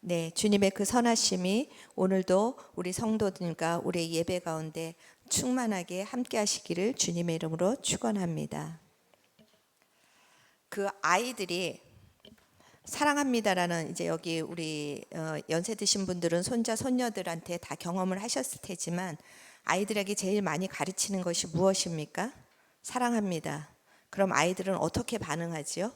네, 주님의 그 선하심이 오늘도 우리 성도들과 우리 예배 가운데 충만하게 함께 하시기를 주님의 이름으로 축원합니다. 그 아이들이 사랑합니다라는 이제 여기 우리 연세 드신 분들은 손자 손녀들한테 다 경험을 하셨을 테지만 아이들에게 제일 많이 가르치는 것이 무엇입니까? 사랑합니다. 그럼 아이들은 어떻게 반응하지요?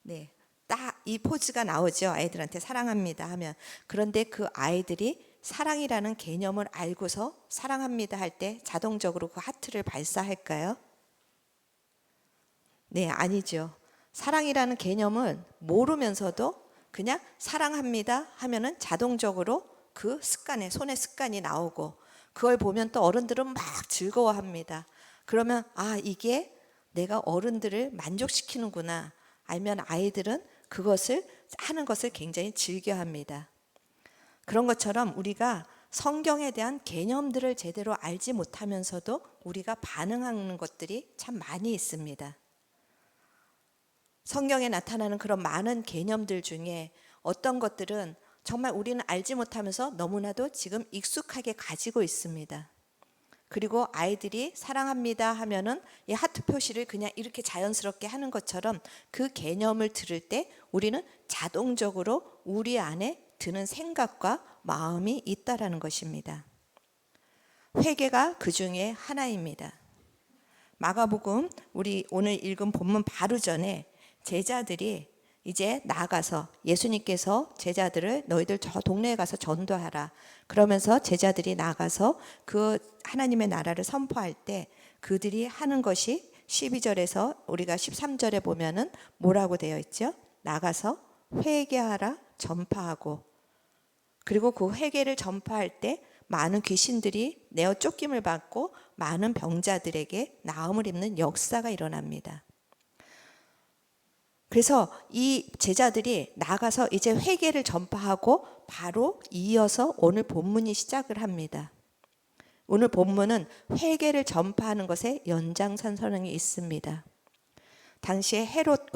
네. 딱 이 포즈가 나오죠. 아이들한테 사랑합니다 하면. 그런데 그 아이들이 사랑이라는 개념을 알고서 사랑합니다 할 때 자동적으로 그 하트를 발사할까요? 네, 아니죠. 사랑이라는 개념은 모르면서도 그냥 사랑합니다 하면은 자동적으로 그 습관에 손의 습관이 나오고 그걸 보면 또 어른들은 막 즐거워합니다. 그러면 이게 내가 어른들을 만족시키는구나. 알면 아이들은 그것을 하는 것을 굉장히 즐겨합니다. 그런 것처럼 우리가 성경에 대한 개념들을 제대로 알지 못하면서도 우리가 반응하는 것들이 참 많이 있습니다. 성경에 나타나는 그런 많은 개념들 중에 어떤 것들은 정말 우리는 알지 못하면서 너무나도 지금 익숙하게 가지고 있습니다. 그리고 아이들이 사랑합니다 하면은 이 하트 표시를 그냥 이렇게 자연스럽게 하는 것처럼 그 개념을 들을 때 우리는 자동적으로 우리 안에 드는 생각과 마음이 있다라는 것입니다. 회개가 그 중에 하나입니다. 마가복음 우리 오늘 읽은 본문 바로 전에 제자들이 이제 나가서 예수님께서 제자들을 너희들 저 동네에 가서 전도하라. 그러면서 제자들이 나가서 그 하나님의 나라를 선포할 때 그들이 하는 것이 12절에서 우리가 13절에 보면은 뭐라고 되어 있죠? 나가서 회개하라 전파하고 그리고 그 회개를 전파할 때 많은 귀신들이 내어 쫓김을 받고 많은 병자들에게 나음을 입는 역사가 일어납니다. 그래서 이 제자들이 나가서 이제 회개를 전파하고 바로 이어서 오늘 본문이 시작을 합니다. 오늘 본문은 회개를 전파하는 것에 연장선상이 있습니다. 당시에 헤롯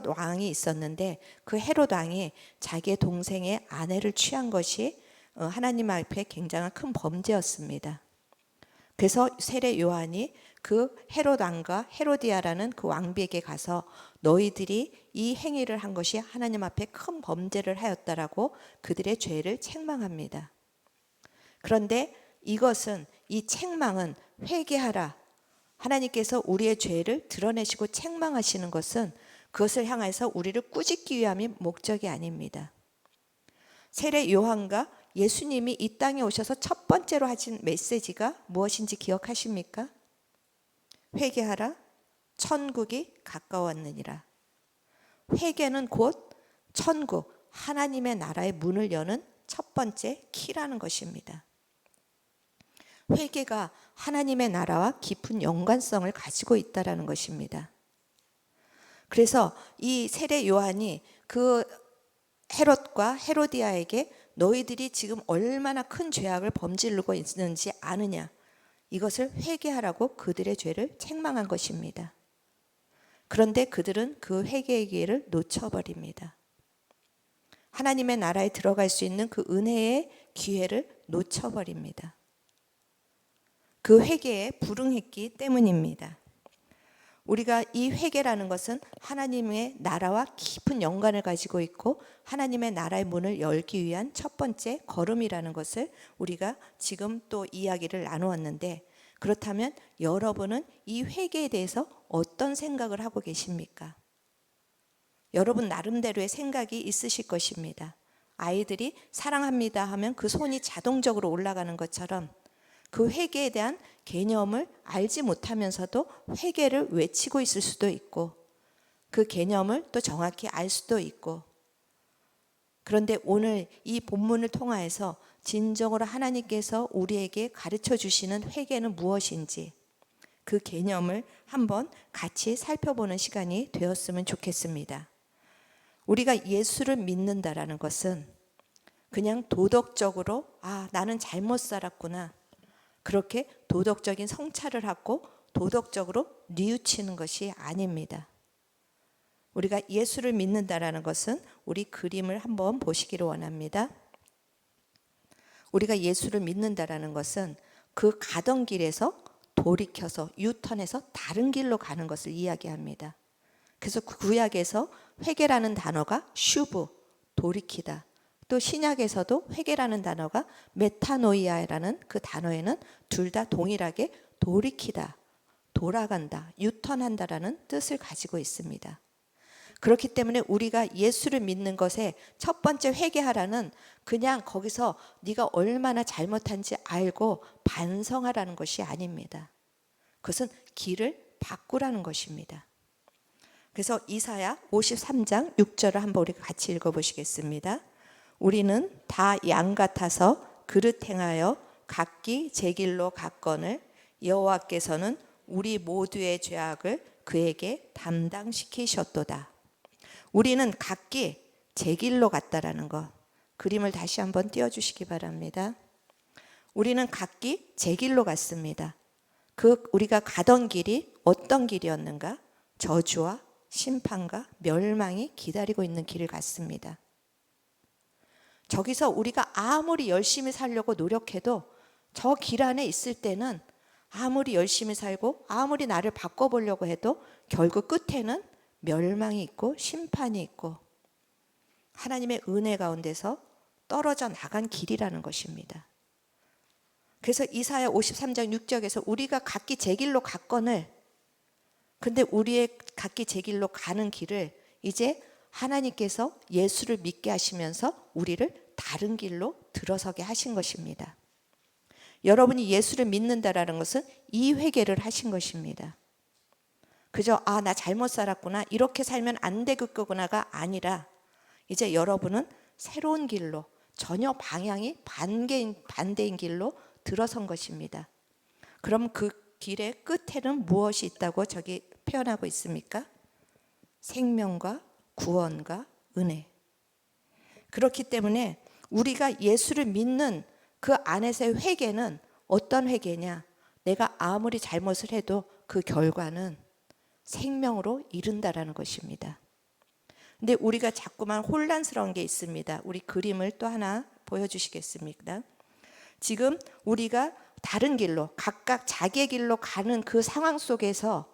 왕이 있었는데 그 헤롯 왕이 자기의 동생의 아내를 취한 것이 하나님 앞에 굉장한 큰 범죄였습니다. 그래서 세례 요한이 그 헤롯 왕과 헤로디아라는 그 왕비에게 가서 너희들이 이 행위를 한 것이 하나님 앞에 큰 범죄를 하였다라고 그들의 죄를 책망합니다. 그런데 이것은 이 책망은 회개하라. 하나님께서 우리의 죄를 드러내시고 책망하시는 것은 그것을 향해서 우리를 꾸짖기 위함이 목적이 아닙니다. 세례 요한과 예수님이 이 땅에 오셔서 첫 번째로 하신 메시지가 무엇인지 기억하십니까? 회개하라, 천국이 가까웠느니라. 회개는 곧 천국, 하나님의 나라의 문을 여는 첫 번째 키라는 것입니다. 회개가 하나님의 나라와 깊은 연관성을 가지고 있다는 것입니다. 그래서 이 세례 요한이 그 헤롯과 헤로디아에게 너희들이 지금 얼마나 큰 죄악을 범죄하고 있는지 아느냐, 이것을 회개하라고 그들의 죄를 책망한 것입니다. 그런데 그들은 그 회개의 기회를 놓쳐버립니다. 하나님의 나라에 들어갈 수 있는 그 은혜의 기회를 놓쳐버립니다. 그 회개에 불응했기 때문입니다. 우리가 이 회개라는 것은 하나님의 나라와 깊은 연관을 가지고 있고 하나님의 나라의 문을 열기 위한 첫 번째 걸음이라는 것을 우리가 지금 또 이야기를 나누었는데, 그렇다면 여러분은 이 회개에 대해서 어떤 생각을 하고 계십니까? 여러분 나름대로의 생각이 있으실 것입니다. 아이들이 사랑합니다 하면 그 손이 자동적으로 올라가는 것처럼 그 회개에 대한 개념을 알지 못하면서도 회개를 외치고 있을 수도 있고 그 개념을 또 정확히 알 수도 있고, 그런데 오늘 이 본문을 통하여서 진정으로 하나님께서 우리에게 가르쳐 주시는 회개는 무엇인지 그 개념을 한번 같이 살펴보는 시간이 되었으면 좋겠습니다. 우리가 예수를 믿는다라는 것은 그냥 도덕적으로 나는 잘못 살았구나, 그렇게 도덕적인 성찰을 하고 도덕적으로 뉘우치는 것이 아닙니다. 우리가 예수를 믿는다라는 것은 우리 그림을 한번 보시기를 원합니다. 우리가 예수를 믿는다라는 것은 그 가던 길에서 돌이켜서 유턴해서 다른 길로 가는 것을 이야기합니다. 그래서 구약에서 회개라는 단어가 슈브, 돌이키다. 또 신약에서도 회개라는 단어가 메타노이아라는 그 단어에는 둘 다 동일하게 돌이키다, 돌아간다, 유턴한다라는 뜻을 가지고 있습니다. 그렇기 때문에 우리가 예수를 믿는 것에 첫 번째 회개하라는 그냥 거기서 네가 얼마나 잘못한지 알고 반성하라는 것이 아닙니다. 그것은 길을 바꾸라는 것입니다. 그래서 이사야 53장 6절을 한번 우리가 같이 읽어보시겠습니다. 우리는 다 양 같아서 그릇 행하여 각기 제 길로 갔거늘 여호와께서는 우리 모두의 죄악을 그에게 담당시키셨도다. 우리는 각기 제 길로 갔다라는 것. 그림을 다시 한번 띄워주시기 바랍니다. 우리는 각기 제 길로 갔습니다. 우리가 가던 길이 어떤 길이었는가? 저주와 심판과 멸망이 기다리고 있는 길을 갔습니다. 저기서 우리가 아무리 열심히 살려고 노력해도 저 길 안에 있을 때는 아무리 열심히 살고 아무리 나를 바꿔보려고 해도 결국 끝에는 멸망이 있고 심판이 있고 하나님의 은혜 가운데서 떨어져 나간 길이라는 것입니다. 그래서 이사야 53장 6절에서 우리가 각기 제 길로 갔거늘, 근데 우리의 각기 제 길로 가는 길을 이제 하나님께서 예수를 믿게 하시면서 우리를 다른 길로 들어서게 하신 것입니다. 여러분이 예수를 믿는다라는 것은 이 회개를 하신 것입니다. 그저 나 잘못 살았구나, 이렇게 살면 안 되겠구나가 아니라 이제 여러분은 새로운 길로, 전혀 방향이 반대인 길로 들어선 것입니다. 그럼 그 길의 끝에는 무엇이 있다고 저기 표현하고 있습니까? 생명과 구원과 은혜. 그렇기 때문에 우리가 예수를 믿는 그 안에서의 회개는 어떤 회개냐? 내가 아무리 잘못을 해도 그 결과는 생명으로 이른다라는 것입니다. 근데 우리가 자꾸만 혼란스러운 게 있습니다. 우리 그림을 또 하나 보여주시겠습니까? 지금 우리가 다른 길로, 각각 자기의 길로 가는 그 상황 속에서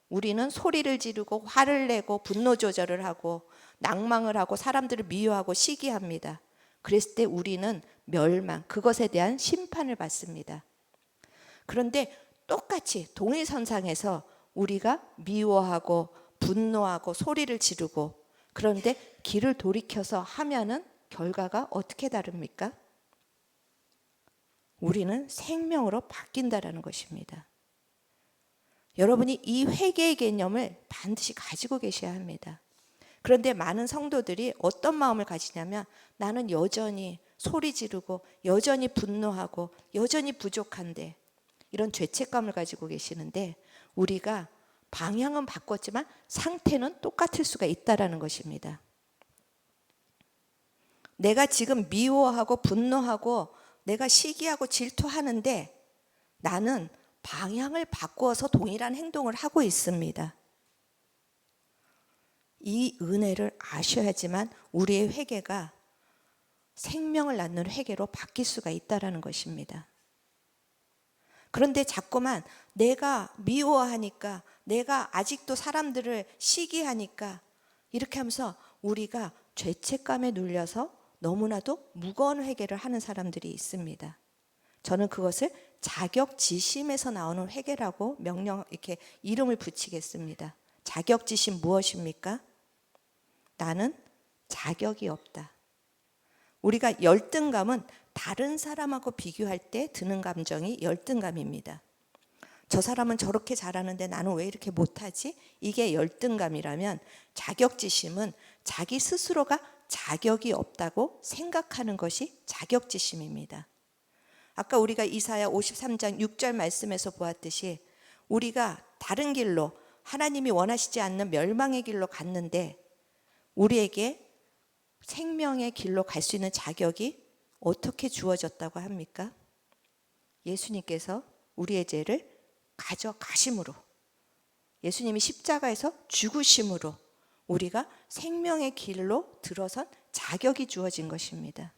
우리는 소리를 지르고 화를 내고 분노 조절을 하고 낭망을 하고 사람들을 미워하고 시기합니다. 그랬을 때 우리는 멸망, 그것에 대한 심판을 받습니다. 그런데 똑같이 동일선상에서 우리가 미워하고 분노하고 소리를 지르고 그런데 길을 돌이켜서 하면은 결과가 어떻게 다릅니까? 우리는 생명으로 바뀐다라는 것입니다. 여러분이 이 회개의 개념을 반드시 가지고 계셔야 합니다. 그런데 많은 성도들이 어떤 마음을 가지냐면 나는 여전히 소리 지르고 여전히 분노하고 여전히 부족한데 이런 죄책감을 가지고 계시는데 우리가 방향은 바꿨지만 상태는 똑같을 수가 있다라는 것입니다. 내가 지금 미워하고 분노하고 내가 시기하고 질투하는데 나는 방향을 바꾸어서 동일한 행동을 하고 있습니다. 이 은혜를 아셔야지만 우리의 회개가 생명을 낳는 회개로 바뀔 수가 있다라는 것입니다. 그런데 자꾸만 내가 미워하니까, 내가 아직도 사람들을 시기하니까 이렇게 하면서 우리가 죄책감에 눌려서 너무나도 무거운 회개를 하는 사람들이 있습니다. 저는 그것을 자격지심에서 나오는 회개라고 이렇게 이름을 붙이겠습니다. 자격지심 무엇입니까? 나는 자격이 없다. 우리가 열등감은 다른 사람하고 비교할 때 드는 감정이 열등감입니다. 저 사람은 저렇게 잘하는데 나는 왜 이렇게 못하지? 이게 열등감이라면 자격지심은 자기 스스로가 자격이 없다고 생각하는 것이 자격지심입니다. 아까 우리가 이사야 53장 6절 말씀에서 보았듯이 우리가 다른 길로 하나님이 원하시지 않는 멸망의 길로 갔는데 우리에게 생명의 길로 갈 수 있는 자격이 어떻게 주어졌다고 합니까? 예수님께서 우리의 죄를 가져가심으로, 예수님이 십자가에서 죽으심으로 우리가 생명의 길로 들어선 자격이 주어진 것입니다.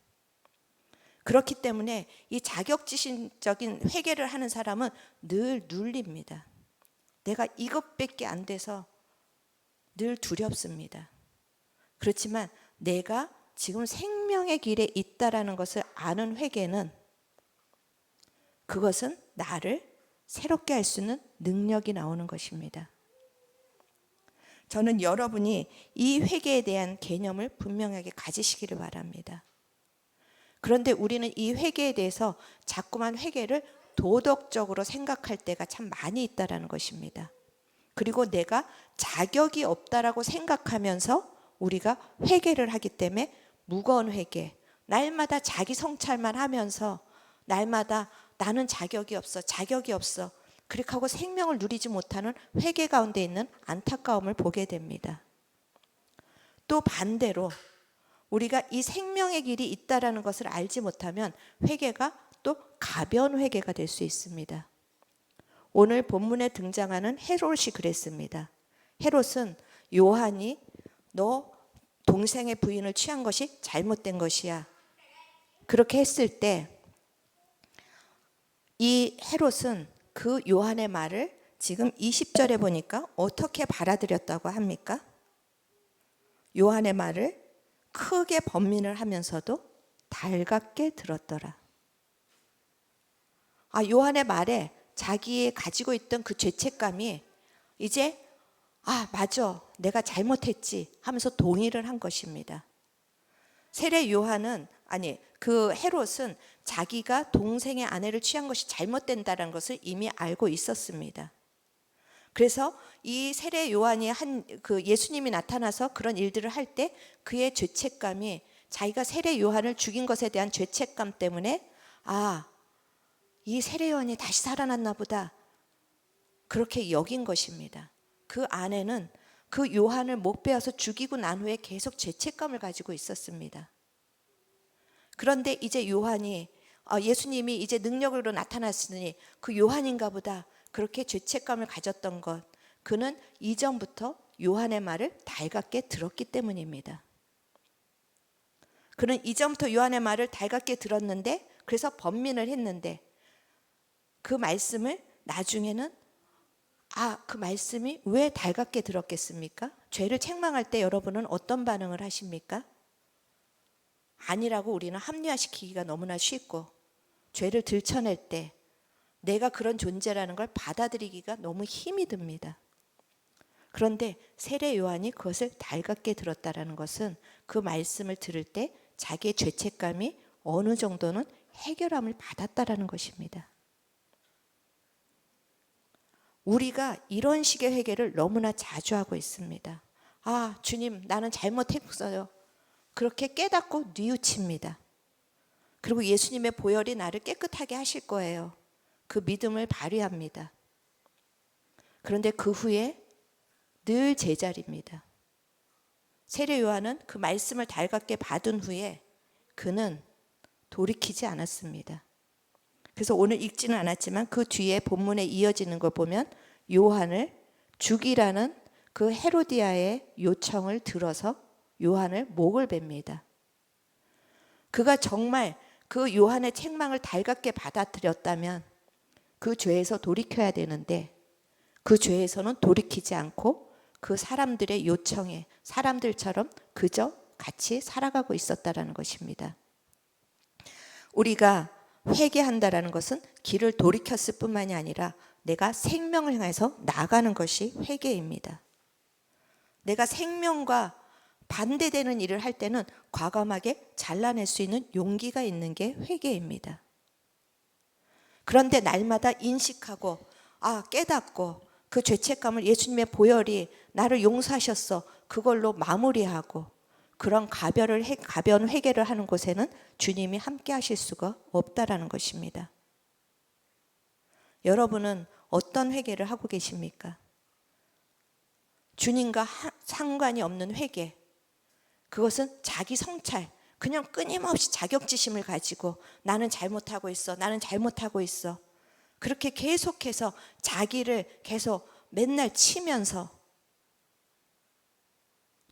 그렇기 때문에 이 자격지심적인 회개를 하는 사람은 늘 눌립니다. 내가 이것밖에 안 돼서 늘 두렵습니다. 그렇지만 내가 지금 생명의 길에 있다라는 것을 아는 회개는, 그것은 나를 새롭게 할 수 있는 능력이 나오는 것입니다. 저는 여러분이 이 회개에 대한 개념을 분명하게 가지시기를 바랍니다. 그런데 우리는 이 회개에 대해서 자꾸만 회개를 도덕적으로 생각할 때가 참 많이 있다라는 것입니다. 그리고 내가 자격이 없다라고 생각하면서 우리가 회개를 하기 때문에 무거운 회개, 날마다 자기 성찰만 하면서 날마다 나는 자격이 없어 그렇게 하고 생명을 누리지 못하는 회개 가운데 있는 안타까움을 보게 됩니다. 또 반대로 우리가 이 생명의 길이 있다라는 것을 알지 못하면 회개가 또 가벼운 회개가 될 수 있습니다. 오늘 본문에 등장하는 헤롯이 그랬습니다. 헤롯은 요한이 너 동생의 부인을 취한 것이 잘못된 것이야, 그렇게 했을 때 이 헤롯은 그 요한의 말을 지금 20절에 보니까 어떻게 받아들였다고 합니까? 요한의 말을 크게 번민을 하면서도 달갑게 들었더라. 요한의 말에 자기의 가지고 있던 그 죄책감이 이제 맞아, 내가 잘못했지 하면서 동의를 한 것입니다. 세례 요한은, 그 헤롯은 자기가 동생의 아내를 취한 것이 잘못된다는 것을 이미 알고 있었습니다. 그래서 이 세례 요한이 그 예수님이 나타나서 그런 일들을 할 때 그의 죄책감이, 자기가 세례 요한을 죽인 것에 대한 죄책감 때문에 이 세례 요한이 다시 살아났나 보다, 그렇게 여긴 것입니다. 그 안에는 그 요한을 못 베어서 죽이고 난 후에 계속 죄책감을 가지고 있었습니다. 그런데 이제 요한이, 예수님이 이제 능력으로 나타났으니 그 요한인가 보다, 그렇게 죄책감을 가졌던 것, 그는 이전부터 요한의 말을 달갑게 들었기 때문입니다. 그는 이전부터 요한의 말을 달갑게 들었는데, 그래서 번민을 했는데, 그 말씀을 나중에는 그 말씀이 왜 달갑게 들었겠습니까? 죄를 책망할 때 여러분은 어떤 반응을 하십니까? 아니라고 우리는 합리화시키기가 너무나 쉽고, 죄를 들춰낼 때 내가 그런 존재라는 걸 받아들이기가 너무 힘이 듭니다. 그런데 세례 요한이 그것을 달갑게 들었다라는 것은 그 말씀을 들을 때 자기의 죄책감이 어느 정도는 해결함을 받았다라는 것입니다. 우리가 이런 식의 회개를 너무나 자주 하고 있습니다. 주님, 나는 잘못했어요. 그렇게 깨닫고 뉘우칩니다. 그리고 예수님의 보혈이 나를 깨끗하게 하실 거예요. 그 믿음을 발휘합니다. 그런데 그 후에 늘 제자리입니다. 세례 요한은 그 말씀을 달갑게 받은 후에 그는 돌이키지 않았습니다. 그래서 오늘 읽지는 않았지만 그 뒤에 본문에 이어지는 걸 보면 요한을 죽이라는 그 헤로디아의 요청을 들어서 요한을 목을 뱁니다. 그가 정말 그 요한의 책망을 달갑게 받아들였다면 그 죄에서 돌이켜야 되는데, 그 죄에서는 돌이키지 않고 그 사람들의 요청에 사람들처럼 그저 같이 살아가고 있었다라는 것입니다. 우리가 회개한다라는 것은 길을 돌이켰을 뿐만이 아니라 내가 생명을 향해서 나가는 것이 회개입니다. 내가 생명과 반대되는 일을 할 때는 과감하게 잘라낼 수 있는 용기가 있는 게 회개입니다. 그런데 날마다 인식하고 깨닫고 그 죄책감을 예수님의 보혈이 나를 용서하셨어, 그걸로 마무리하고 그런 가벼운 회개를 하는 곳에는 주님이 함께 하실 수가 없다라는 것입니다. 여러분은 어떤 회개를 하고 계십니까? 주님과 상관이 없는 회개, 그것은 자기 성찰, 그냥 끊임없이 자격지심을 가지고 나는 잘못하고 있어, 나는 잘못하고 있어, 그렇게 계속해서 자기를 계속 맨날 치면서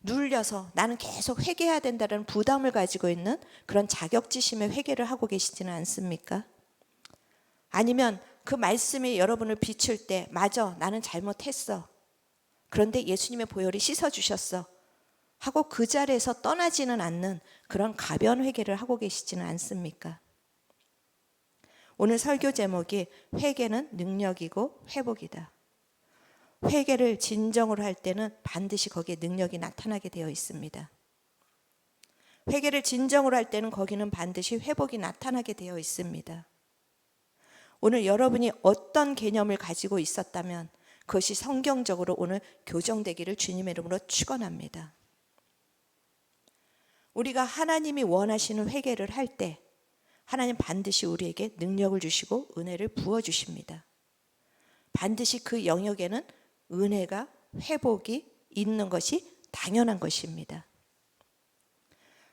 눌려서 나는 계속 회개해야 된다는 부담을 가지고 있는 그런 자격지심의 회개를 하고 계시지는 않습니까? 아니면 그 말씀이 여러분을 비출 때 맞아, 나는 잘못했어. 그런데 예수님의 보혈이 씻어주셨어 하고 그 자리에서 떠나지는 않는 그런 가벼운 회개를 하고 계시지는 않습니까? 오늘 설교 제목이 회개는 능력이고 회복이다. 회개를 진정으로 할 때는 반드시 거기에 능력이 나타나게 되어 있습니다. 회개를 진정으로 할 때는 거기는 반드시 회복이 나타나게 되어 있습니다. 오늘 여러분이 어떤 개념을 가지고 있었다면 그것이 성경적으로 오늘 교정되기를 주님의 이름으로 축원합니다. 우리가 하나님이 원하시는 회개를 할 때 하나님 반드시 우리에게 능력을 주시고 은혜를 부어주십니다. 반드시 그 영역에는 은혜가 회복이 있는 것이 당연한 것입니다.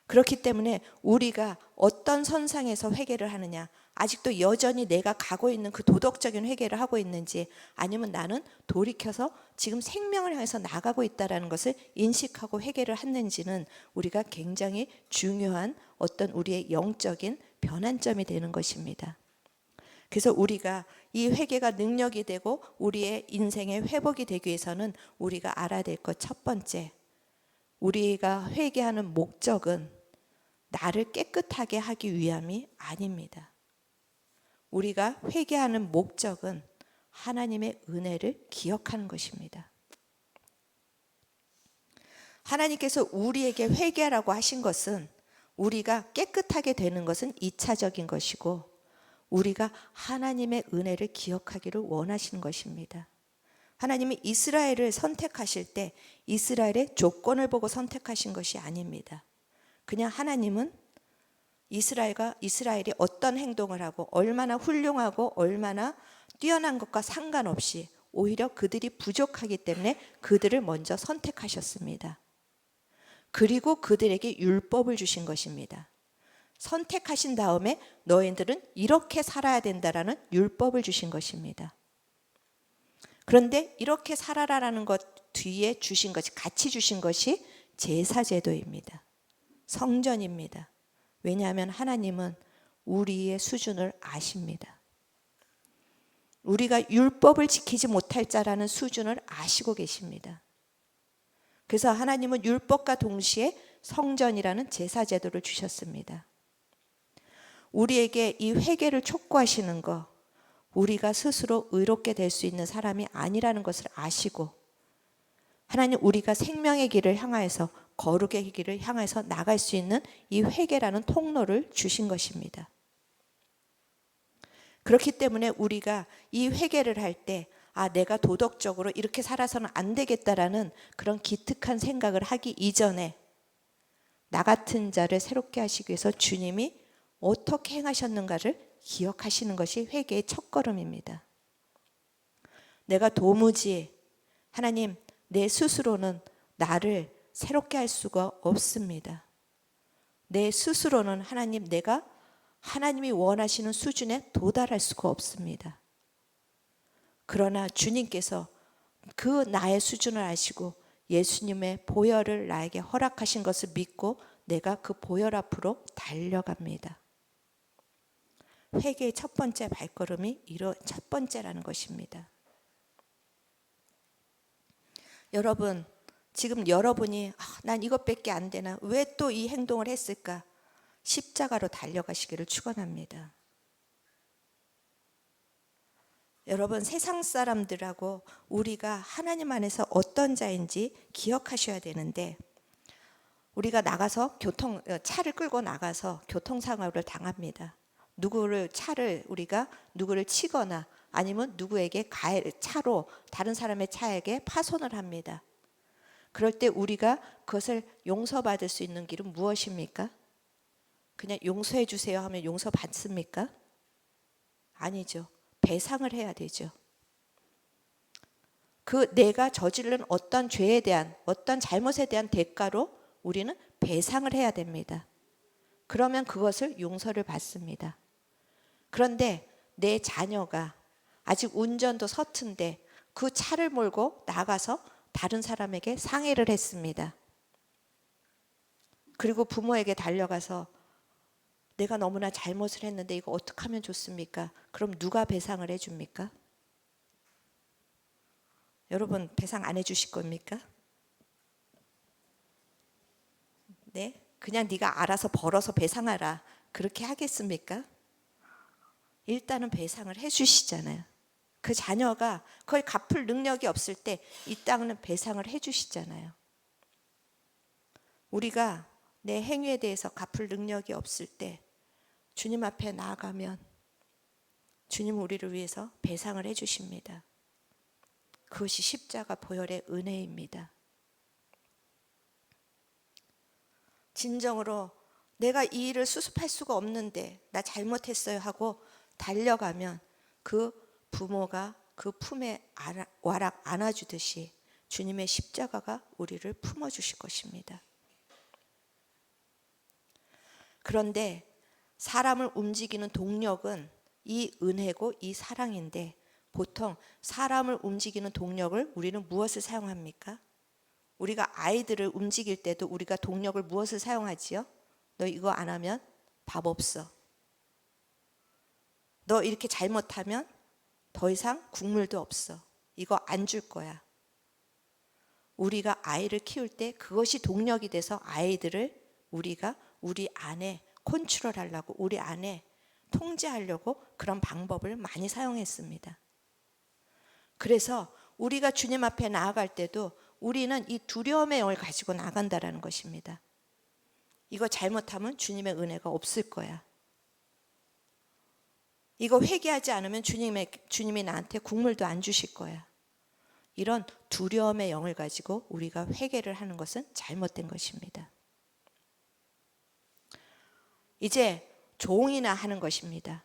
그렇기 때문에 우리가 어떤 선상에서 회개를 하느냐, 아직도 여전히 내가 가고 있는 그 도덕적인 회개를 하고 있는지, 아니면 나는 돌이켜서 지금 생명을 향해서 나가고 있다는 것을 인식하고 회개를 했는지는 우리가 굉장히 중요한 어떤 우리의 영적인 변환점이 되는 것입니다. 그래서 우리가 이 회개가 능력이 되고 우리의 인생의 회복이 되기 위해서는 우리가 알아야 될 것 첫 번째, 우리가 회개하는 목적은 나를 깨끗하게 하기 위함이 아닙니다. 우리가 회개하는 목적은 하나님의 은혜를 기억하는 것입니다. 하나님께서 우리에게 회개하라고 하신 것은 우리가 깨끗하게 되는 것은 2차적인 것이고 우리가 하나님의 은혜를 기억하기를 원하시는 것입니다. 하나님이 이스라엘을 선택하실 때 이스라엘의 조건을 보고 선택하신 것이 아닙니다. 그냥 하나님은 이스라엘이 어떤 행동을 하고 얼마나 훌륭하고 얼마나 뛰어난 것과 상관없이 오히려 그들이 부족하기 때문에 그들을 먼저 선택하셨습니다. 그리고 그들에게 율법을 주신 것입니다. 선택하신 다음에 너희들은 이렇게 살아야 된다라는 율법을 주신 것입니다. 그런데 이렇게 살아라라는 것 뒤에 주신 것이, 같이 주신 것이 제사제도입니다. 성전입니다. 왜냐하면 하나님은 우리의 수준을 아십니다. 우리가 율법을 지키지 못할 자라는 수준을 아시고 계십니다. 그래서 하나님은 율법과 동시에 성전이라는 제사제도를 주셨습니다. 우리에게 이 회개를 촉구하시는 것, 우리가 스스로 의롭게 될 수 있는 사람이 아니라는 것을 아시고 하나님, 우리가 생명의 길을 향하여서, 거룩의 길을 향해서 나갈 수 있는 이 회개라는 통로를 주신 것입니다. 그렇기 때문에 우리가 이 회개를 할 때 내가 도덕적으로 이렇게 살아서는 안 되겠다라는 그런 기특한 생각을 하기 이전에 나 같은 자를 새롭게 하시기 위해서 주님이 어떻게 행하셨는가를 기억하시는 것이 회개의 첫걸음입니다. 내가 도무지 하나님, 내 스스로는 나를 새롭게 할 수가 없습니다. 내 스스로는 하나님, 내가 하나님이 원하시는 수준에 도달할 수가 없습니다. 그러나 주님께서 그 나의 수준을 아시고 예수님의 보혈을 나에게 허락하신 것을 믿고 내가 그 보혈 앞으로 달려갑니다. 회개의 첫 번째 발걸음이 이런 첫 번째라는 것입니다. 여러분, 지금 여러분이 난 이것밖에 안 되나, 왜 또 이 행동을 했을까? 십자가로 달려가시기를 축원합니다. 여러분, 세상 사람들하고 우리가 하나님 안에서 어떤 자인지 기억하셔야 되는데, 우리가 나가서 차를 끌고 나가서 교통사고를 당합니다. 우리가 누구를 치거나 아니면 누구에게 차로 다른 사람의 차에게 파손을 합니다. 그럴 때 우리가 그것을 용서받을 수 있는 길은 무엇입니까? 그냥 용서해 주세요 하면 용서받습니까? 아니죠. 배상을 해야 되죠. 내가 저지른 어떤 죄에 대한, 어떤 잘못에 대한 대가로 우리는 배상을 해야 됩니다. 그러면 그것을 용서를 받습니다. 그런데 내 자녀가 아직 운전도 서툰데 그 차를 몰고 나가서 다른 사람에게 상해를 했습니다. 그리고 부모에게 달려가서 내가 너무나 잘못을 했는데 이거 어떻게 하면 좋습니까? 그럼 누가 배상을 해줍니까? 여러분 배상 안 해주실 겁니까? 네? 그냥 네가 알아서 벌어서 배상하라 그렇게 하겠습니까? 일단은 배상을 해주시잖아요. 그 자녀가 그걸 갚을 능력이 없을 때 이 땅은 배상을 해주시잖아요. 우리가 내 행위에 대해서 갚을 능력이 없을 때 주님 앞에 나아가면 주님 우리를 위해서 배상을 해주십니다. 그것이 십자가 보혈의 은혜입니다. 진정으로 내가 이 일을 수습할 수가 없는데 나 잘못했어요 하고 달려가면 그 부모가 그 품에 와락 안아주듯이 주님의 십자가가 우리를 품어주실 것입니다. 그런데 사람을 움직이는 동력은 이 은혜고 이 사랑인데 보통 사람을 움직이는 동력을 우리는 무엇을 사용합니까? 우리가 아이들을 움직일 때도 우리가 동력을 무엇을 사용하지요? 너 이거 안 하면 밥 없어. 너 이렇게 잘못하면 더 이상 국물도 없어. 이거 안 줄 거야. 우리가 아이를 키울 때 그것이 동력이 돼서 아이들을 우리가 우리 안에 컨트롤하려고 우리 안에 통제하려고 그런 방법을 많이 사용했습니다. 그래서 우리가 주님 앞에 나아갈 때도 우리는 이 두려움의 영을 가지고 나간다라는 것입니다. 이거 잘못하면 주님의 은혜가 없을 거야. 이거 회개하지 않으면 주님이 나한테 국물도 안 주실 거야. 이런 두려움의 영을 가지고 우리가 회개를 하는 것은 잘못된 것입니다. 이제 종이나 하는 것입니다.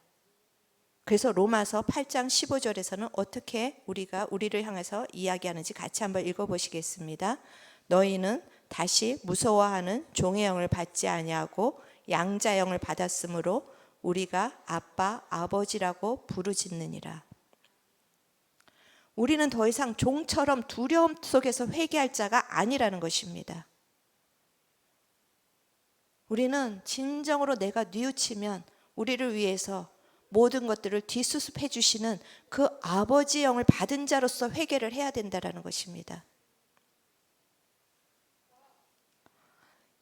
그래서 로마서 8장 15절에서는 어떻게 우리를 향해서 이야기하는지 같이 한번 읽어보시겠습니다. 너희는 다시 무서워하는 종의 영을 받지 아니하고 양자 영을 받았으므로 우리가 아빠 아버지라고 부르짖느니라. 우리는 더 이상 종처럼 두려움 속에서 회개할 자가 아니라는 것입니다. 우리는 진정으로 내가 뉘우치면 우리를 위해서 모든 것들을 뒷수습해 주시는 그 아버지의 영을 받은 자로서 회개를 해야 된다는 것입니다.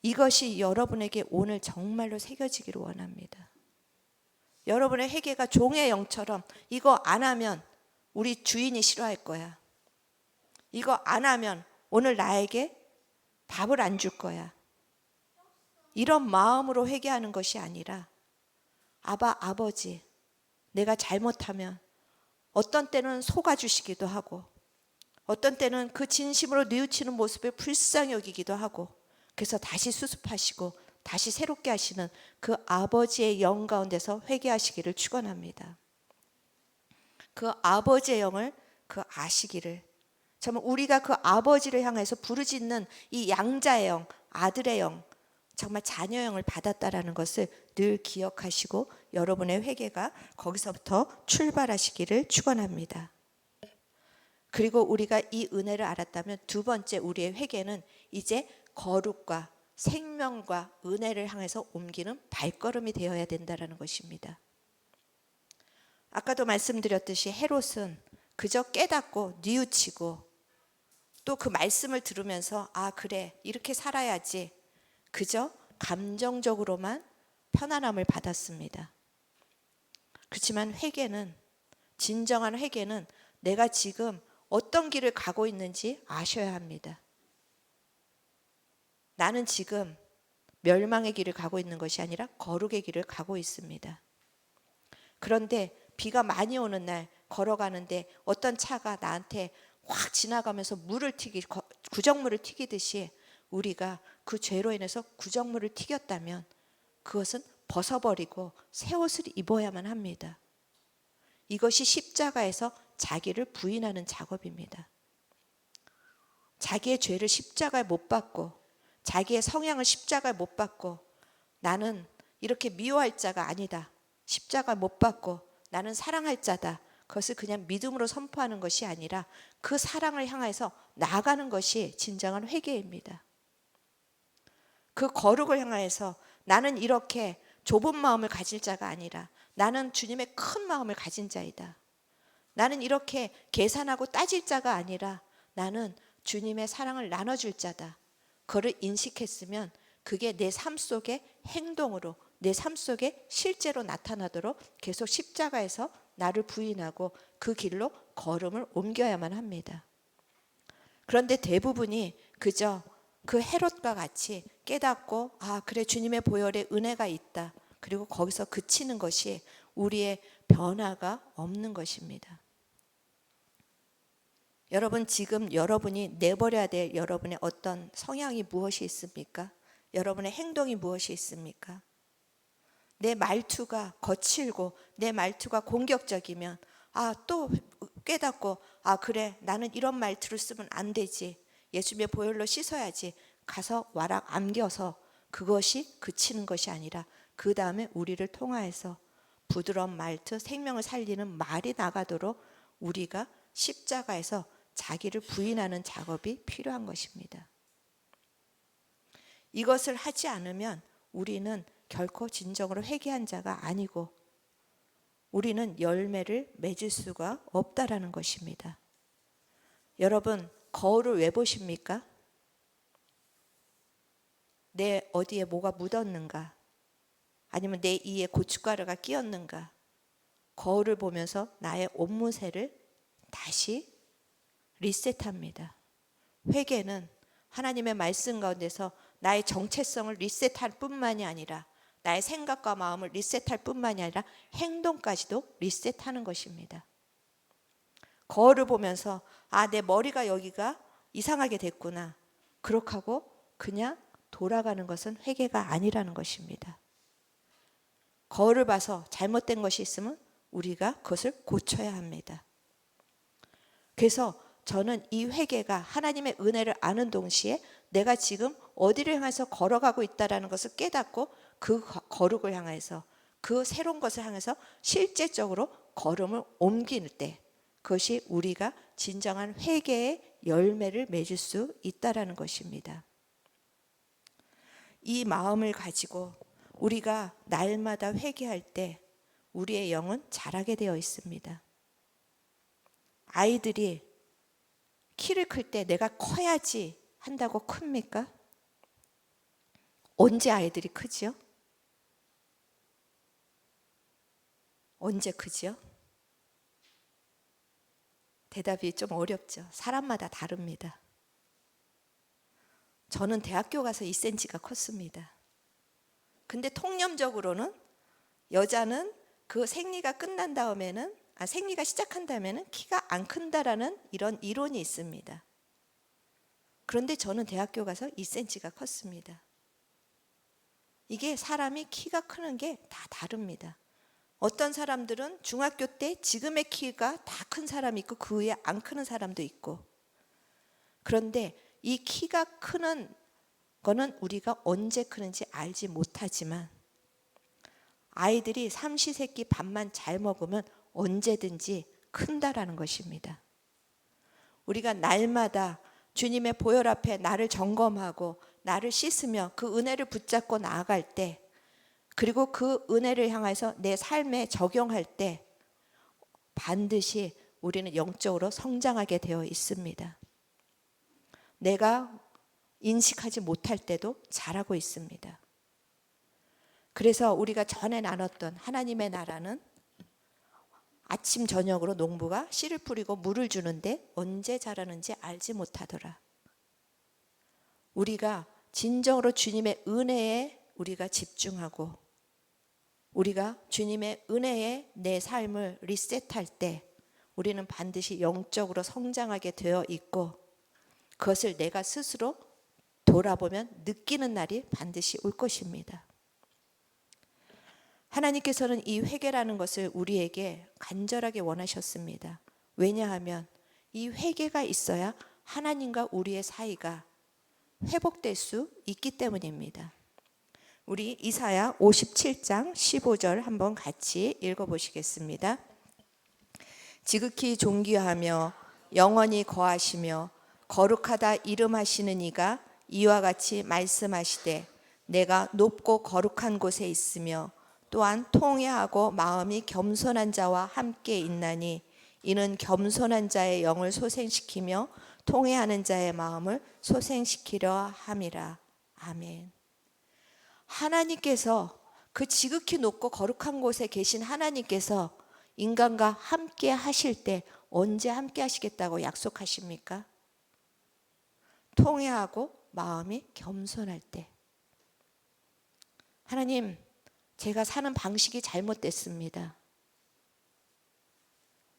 이것이 여러분에게 오늘 정말로 새겨지기를 원합니다. 여러분의 회개가 종의 영처럼 이거 안 하면 우리 주인이 싫어할 거야. 이거 안 하면 오늘 나에게 밥을 안 줄 거야. 이런 마음으로 회개하는 것이 아니라 아버지 내가 잘못하면 어떤 때는 속아주시기도 하고 어떤 때는 그 진심으로 뉘우치는 모습을 불쌍히 여기기도 하고 그래서 다시 수습하시고 다시 새롭게 하시는 그 아버지의 영 가운데서 회개하시기를 축원합니다. 그 아버지의 영을 아시기를 정말 우리가 그 아버지를 향해서 부르짖는 이 양자의 영, 아들의 영 정말 자녀 영을 받았다라는 것을 늘 기억하시고 여러분의 회개가 거기서부터 출발하시기를 축원합니다. 그리고 우리가 이 은혜를 알았다면 두 번째 우리의 회개는 이제 거룩과 생명과 은혜를 향해서 옮기는 발걸음이 되어야 된다는 것입니다. 아까도 말씀드렸듯이 헤롯은 그저 깨닫고 뉘우치고 또 그 말씀을 들으면서 아 그래 이렇게 살아야지 그저 감정적으로만 편안함을 받았습니다. 그렇지만 회개는 진정한 회개는 내가 지금 어떤 길을 가고 있는지 아셔야 합니다. 나는 지금 멸망의 길을 가고 있는 것이 아니라 거룩의 길을 가고 있습니다. 그런데 비가 많이 오는 날 걸어가는데 어떤 차가 나한테 확 지나가면서 구정물을 튀기듯이 우리가 그 죄로 인해서 구정물을 튀겼다면 그것은 벗어버리고 새 옷을 입어야만 합니다. 이것이 십자가에서 자기를 부인하는 작업입니다. 자기의 죄를 십자가에 못 박고 자기의 성향을 십자가에 못 박고 나는 이렇게 미워할 자가 아니다. 십자가 못 박고 나는 사랑할 자다. 그것을 그냥 믿음으로 선포하는 것이 아니라 그 사랑을 향해서 나아가는 것이 진정한 회개입니다. 그 거룩을 향하여서 나는 이렇게 좁은 마음을 가질 자가 아니라 나는 주님의 큰 마음을 가진 자이다. 나는 이렇게 계산하고 따질 자가 아니라 나는 주님의 사랑을 나눠줄 자다. 그를 인식했으면 그게 내 삶 속의 행동으로, 내 삶 속에 실제로 나타나도록 계속 십자가에서 나를 부인하고 그 길로 걸음을 옮겨야만 합니다. 그런데 대부분이 그저 그 헤롯과 같이 깨닫고 그래 주님의 보혈에 은혜가 있다. 그리고 거기서 그치는 것이 우리의 변화가 없는 것입니다. 여러분, 지금 여러분이 내버려야 될 여러분의 어떤 성향이 무엇이 있습니까? 여러분의 행동이 무엇이 있습니까? 내 말투가 거칠고 내 말투가 공격적이면 또 깨닫고 그래 나는 이런 말투를 쓰면 안 되지. 예수님의 보혈로 씻어야지. 가서 와락 안겨서 그것이 그치는 것이 아니라 그 다음에 우리를 통하여서 부드러운 말투, 생명을 살리는 말이 나가도록 우리가 십자가에서 자기를 부인하는 작업이 필요한 것입니다. 이것을 하지 않으면 우리는 결코 진정으로 회개한 자가 아니고 우리는 열매를 맺을 수가 없다라는 것입니다. 여러분, 거울을 왜 보십니까? 내 어디에 뭐가 묻었는가? 아니면 내 이에 고춧가루가 끼었는가? 거울을 보면서 나의 옷무새를 다시 리셋합니다. 회개는 하나님의 말씀 가운데서 나의 정체성을 리셋할 뿐만이 아니라 나의 생각과 마음을 리셋할 뿐만이 아니라 행동까지도 리셋하는 것입니다. 거울을 보면서 내 머리가 여기가 이상하게 됐구나. 그렇게 하고 그냥 돌아가는 것은 회개가 아니라는 것입니다. 거울을 봐서 잘못된 것이 있으면 우리가 그것을 고쳐야 합니다. 그래서 저는 이 회개가 하나님의 은혜를 아는 동시에 내가 지금 어디를 향해서 걸어가고 있다는 것을 깨닫고 그 거룩을 향해서 그 새로운 것을 향해서 실제적으로 걸음을 옮길 때 그것이 우리가 진정한 회개의 열매를 맺을 수 있다는 것입니다. 이 마음을 가지고 우리가 날마다 회개할 때 우리의 영은 자라게 되어 있습니다. 아이들이 키를 클 때 내가 커야지 한다고 큽니까? 언제 아이들이 크지요? 언제 크지요? 대답이 좀 어렵죠. 사람마다 다릅니다. 저는 대학교 가서 2cm가 컸습니다. 근데 통념적으로는 여자는 그 생리가 끝난 다음에는 생리가 시작한 다음에는 키가 안 큰다라는 이런 이론이 있습니다. 그런데 저는 대학교 가서 2cm가 컸습니다. 이게 사람이 키가 크는 게 다 다릅니다. 어떤 사람들은 중학교 때 지금의 키가 다 큰 사람이 있고 그 위에 안 크는 사람도 있고, 그런데 이 키가 크는 거는 우리가 언제 크는지 알지 못하지만 아이들이 삼시세끼 밥만 잘 먹으면 언제든지 큰다라는 것입니다. 우리가 날마다 주님의 보혈 앞에 나를 점검하고 나를 씻으며 그 은혜를 붙잡고 나아갈 때, 그리고 그 은혜를 향해서 내 삶에 적용할 때 반드시 우리는 영적으로 성장하게 되어 있습니다. 내가 인식하지 못할 때도 자라고 있습니다. 그래서 우리가 전에 나눴던 하나님의 나라는 아침 저녁으로 농부가 씨를 뿌리고 물을 주는데 언제 자라는지 알지 못하더라. 우리가 진정으로 주님의 은혜에 우리가 집중하고 우리가 주님의 은혜에 내 삶을 리셋할 때 우리는 반드시 영적으로 성장하게 되어 있고 그것을 내가 스스로 돌아보면 느끼는 날이 반드시 올 것입니다. 하나님께서는 이 회개라는 것을 우리에게 간절하게 원하셨습니다. 왜냐하면 이 회개가 있어야 하나님과 우리의 사이가 회복될 수 있기 때문입니다. 우리 이사야 57장 15절 한번 같이 읽어보시겠습니다. 지극히 존귀하며 영원히 거하시며 거룩하다 이름하시는 이가 이와 같이 말씀하시되 내가 높고 거룩한 곳에 있으며 또한 통회하고 마음이 겸손한 자와 함께 있나니 이는 겸손한 자의 영을 소생시키며 통회하는 자의 마음을 소생시키려 함이라. 아멘. 하나님께서 그 지극히 높고 거룩한 곳에 계신 하나님께서 인간과 함께 하실 때 언제 함께 하시겠다고 약속하십니까? 통회하고 마음이 겸손할 때. 하나님, 제가 사는 방식이 잘못됐습니다.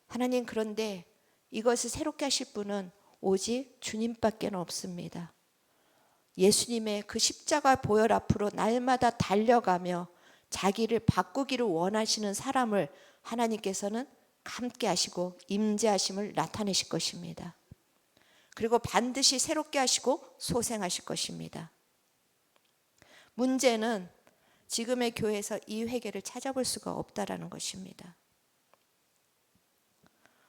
하나님, 그런데 이것을 새롭게 하실 분은 오직 주님밖에 없습니다. 예수님의 그 십자가 보혈 앞으로 날마다 달려가며 자기를 바꾸기를 원하시는 사람을 하나님께서는 함께 하시고 임재하심을 나타내실 것입니다. 그리고 반드시 새롭게 하시고 소생하실 것입니다. 문제는 지금의 교회에서 이 회개를 찾아볼 수가 없다라는 것입니다.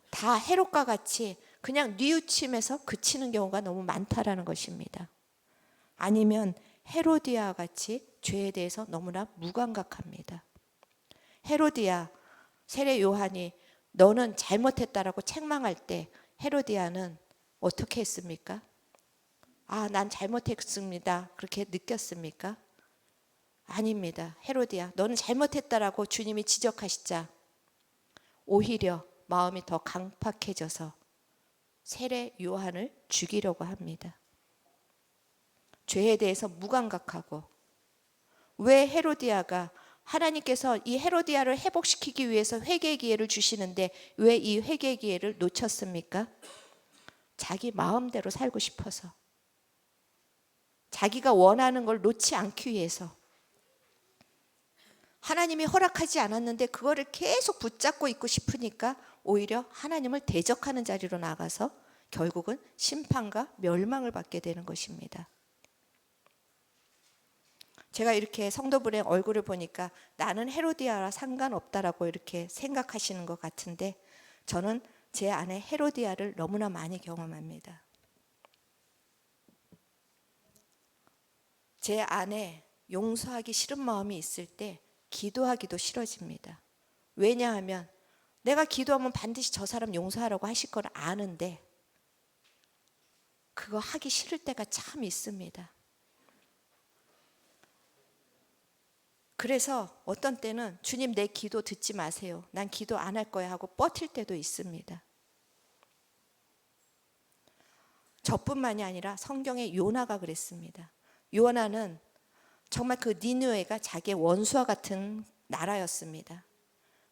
다 헤롯과 같이 그냥 뉘우침에서 그치는 경우가 너무 많다라는 것입니다. 아니면 헤로디아와 같이 죄에 대해서 너무나 무감각합니다. 헤로디아, 세례 요한이 너는 잘못했다라고 책망할 때 헤로디아는 어떻게 했습니까? 아, 난 잘못했습니다. 그렇게 느꼈습니까? 아닙니다. 헤로디아, 너는 잘못했다라고 주님이 지적하시자 오히려 마음이 더 강팍해져서 세례 요한을 죽이려고 합니다. 죄에 대해서 무감각하고, 왜 헤로디아가 하나님께서 이 헤로디아를 회복시키기 위해서 회개의 기회를 주시는데 왜 이 회개의 기회를 놓쳤습니까? 자기 마음대로 살고 싶어서, 자기가 원하는 걸 놓지 않기 위해서. 하나님이 허락하지 않았는데 그거를 계속 붙잡고 있고 싶으니까 오히려 하나님을 대적하는 자리로 나가서 결국은 심판과 멸망을 받게 되는 것입니다. 제가 이렇게 성도분의 얼굴을 보니까 나는 헤로디아와 상관없다라고 이렇게 생각하시는 것 같은데, 저는 제 안에 헤로디아를 너무나 많이 경험합니다. 제 안에 용서하기 싫은 마음이 있을 때 기도하기도 싫어집니다. 왜냐하면 내가 기도하면 반드시 저 사람 용서하라고 하실 걸 아는데 그거 하기 싫을 때가 참 있습니다. 그래서 어떤 때는 주님 내 기도 듣지 마세요. 난 기도 안 할 거야 하고 버틸 때도 있습니다. 저뿐만이 아니라 성경의 요나가 그랬습니다. 요나는 정말 그 니느웨가 자기의 원수와 같은 나라였습니다.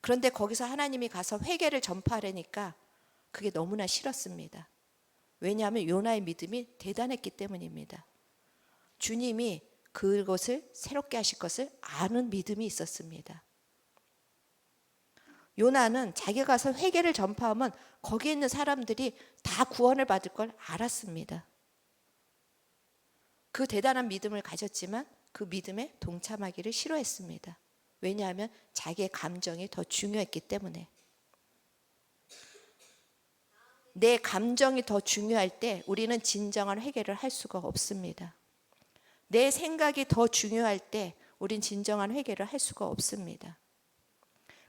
그런데 거기서 하나님이 가서 회개를 전파하려니까 그게 너무나 싫었습니다. 왜냐하면 요나의 믿음이 대단했기 때문입니다. 주님이 그것을 새롭게 하실 것을 아는 믿음이 있었습니다. 요나는 자기가 가서 회개를 전파하면 거기에 있는 사람들이 다 구원을 받을 걸 알았습니다. 그 대단한 믿음을 가졌지만 그 믿음에 동참하기를 싫어했습니다. 왜냐하면 자기의 감정이 더 중요했기 때문에. 내 감정이 더 중요할 때 우리는 진정한 회개를 할 수가 없습니다. 내 생각이 더 중요할 때 우린 진정한 회개를 할 수가 없습니다.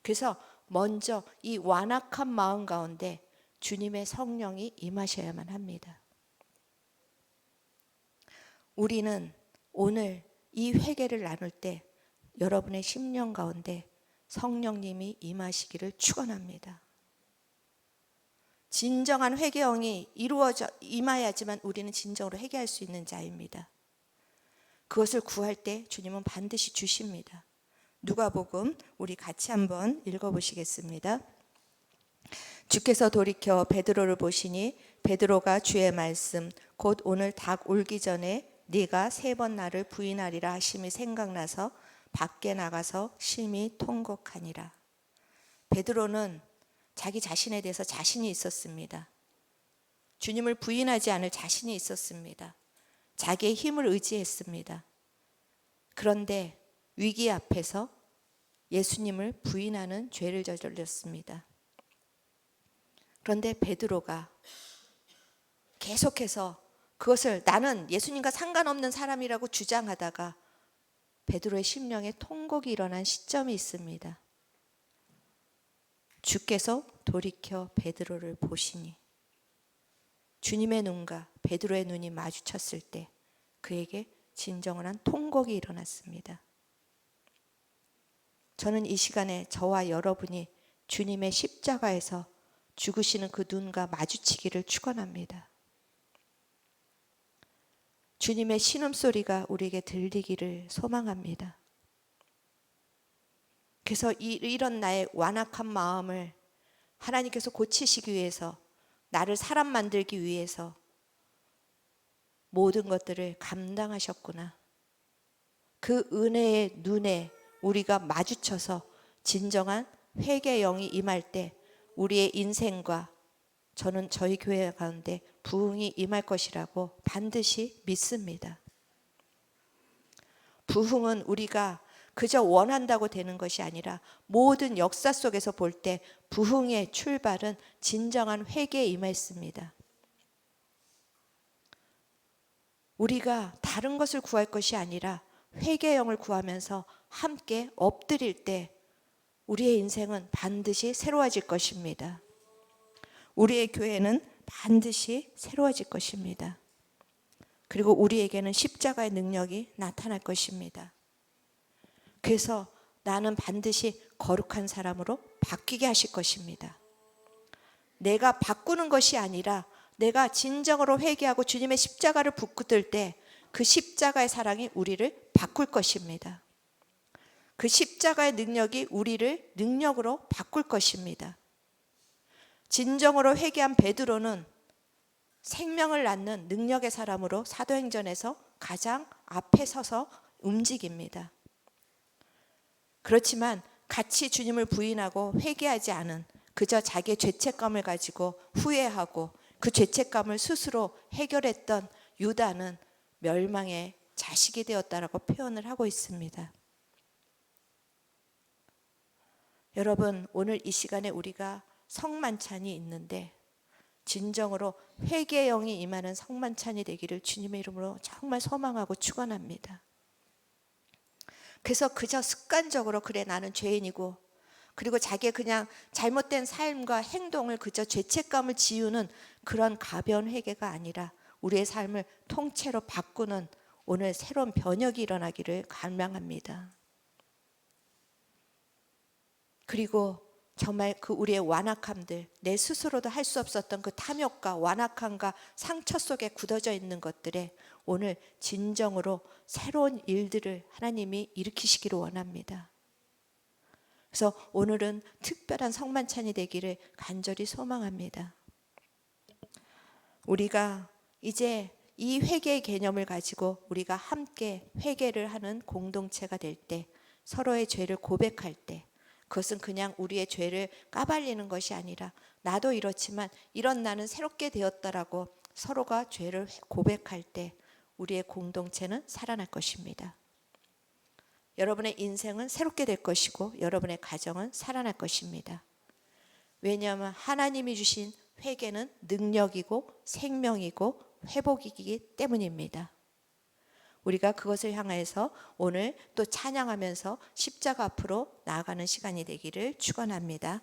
그래서 먼저 이 완악한 마음 가운데 주님의 성령이 임하셔야만 합니다. 우리는 오늘 이 회개를 나눌 때 여러분의 심령 가운데 성령님이 임하시기를 축원합니다. 진정한 회개형이 이루어져 임하야지만 우리는 진정으로 회개할 수 있는 자입니다. 그것을 구할 때 주님은 반드시 주십니다. 누가복음 우리 같이 한번 읽어보시겠습니다. 주께서 돌이켜 베드로를 보시니 베드로가 주의 말씀 곧 오늘 닭 울기 전에 네가 3번 나를 부인하리라 하심이 생각나서 밖에 나가서 심히 통곡하니라. 베드로는 자기 자신에 대해서 자신이 있었습니다. 주님을 부인하지 않을 자신이 있었습니다. 자기의 힘을 의지했습니다. 그런데 위기 앞에서 예수님을 부인하는 죄를 저질렀습니다. 그런데 베드로가 계속해서 그것을 나는 예수님과 상관없는 사람이라고 주장하다가 베드로의 심령에 통곡이 일어난 시점이 있습니다. 주께서 돌이켜 베드로를 보시니 주님의 눈과 베드로의 눈이 마주쳤을 때 그에게 진정한 통곡이 일어났습니다. 저는 이 시간에 저와 여러분이 주님의 십자가에서 죽으시는 그 눈과 마주치기를 축원합니다. 주님의 신음소리가 우리에게 들리기를 소망합니다. 그래서 이런 나의 완악한 마음을 하나님께서 고치시기 위해서, 나를 사람 만들기 위해서 모든 것들을 감당하셨구나. 그 은혜의 눈에 우리가 마주쳐서 진정한 회개의 영이 임할 때 우리의 인생과 저는 저희 교회 가운데 부흥이 임할 것이라고 반드시 믿습니다. 부흥은 우리가 그저 원한다고 되는 것이 아니라 모든 역사 속에서 볼 때 부흥의 출발은 진정한 회개에 임했습니다. 우리가 다른 것을 구할 것이 아니라 회개의 영을 구하면서 함께 엎드릴 때 우리의 인생은 반드시 새로워질 것입니다. 우리의 교회는 반드시 새로워질 것입니다. 그리고 우리에게는 십자가의 능력이 나타날 것입니다. 그래서 나는 반드시 거룩한 사람으로 바뀌게 하실 것입니다. 내가 바꾸는 것이 아니라 내가 진정으로 회개하고 주님의 십자가를 붙들 때 그 십자가의 사랑이 우리를 바꿀 것입니다. 그 십자가의 능력이 우리를 능력으로 바꿀 것입니다. 진정으로 회개한 베드로는 생명을 낳는 능력의 사람으로 사도행전에서 가장 앞에 서서 움직입니다. 그렇지만 같이 주님을 부인하고 회개하지 않은, 그저 자기의 죄책감을 가지고 후회하고 그 죄책감을 스스로 해결했던 유다는 멸망의 자식이 되었다라고 표현을 하고 있습니다. 여러분, 오늘 이 시간에 우리가 성만찬이 있는데 진정으로 회개의 영이 임하는 성만찬이 되기를 주님의 이름으로 정말 소망하고 축원합니다. 그래서 그저 습관적으로 그래 나는 죄인이고, 그리고 자기의 그냥 잘못된 삶과 행동을 그저 죄책감을 지우는 그런 가벼운 회개가 아니라 우리의 삶을 통째로 바꾸는 오늘 새로운 변혁이 일어나기를 간망합니다. 그리고 정말 그 우리의 완악함들, 내 스스로도 할 수 없었던 그 탐욕과 완악함과 상처 속에 굳어져 있는 것들에 오늘 진정으로 새로운 일들을 하나님이 일으키시기를 원합니다. 그래서 오늘은 특별한 성만찬이 되기를 간절히 소망합니다. 우리가 이제 이 회개의 개념을 가지고 우리가 함께 회개를 하는 공동체가 될 때, 서로의 죄를 고백할 때, 그것은 그냥 우리의 죄를 까발리는 것이 아니라 나도 이렇지만 이런 나는 새롭게 되었다라고 서로가 죄를 고백할 때 우리의 공동체는 살아날 것입니다. 여러분의 인생은 새롭게 될 것이고 여러분의 가정은 살아날 것입니다. 왜냐하면 하나님이 주신 회개는 능력이고 생명이고 회복이기 때문입니다. 우리가 그것을 향해서 오늘 또 찬양하면서 십자가 앞으로 나아가는 시간이 되기를 축원합니다.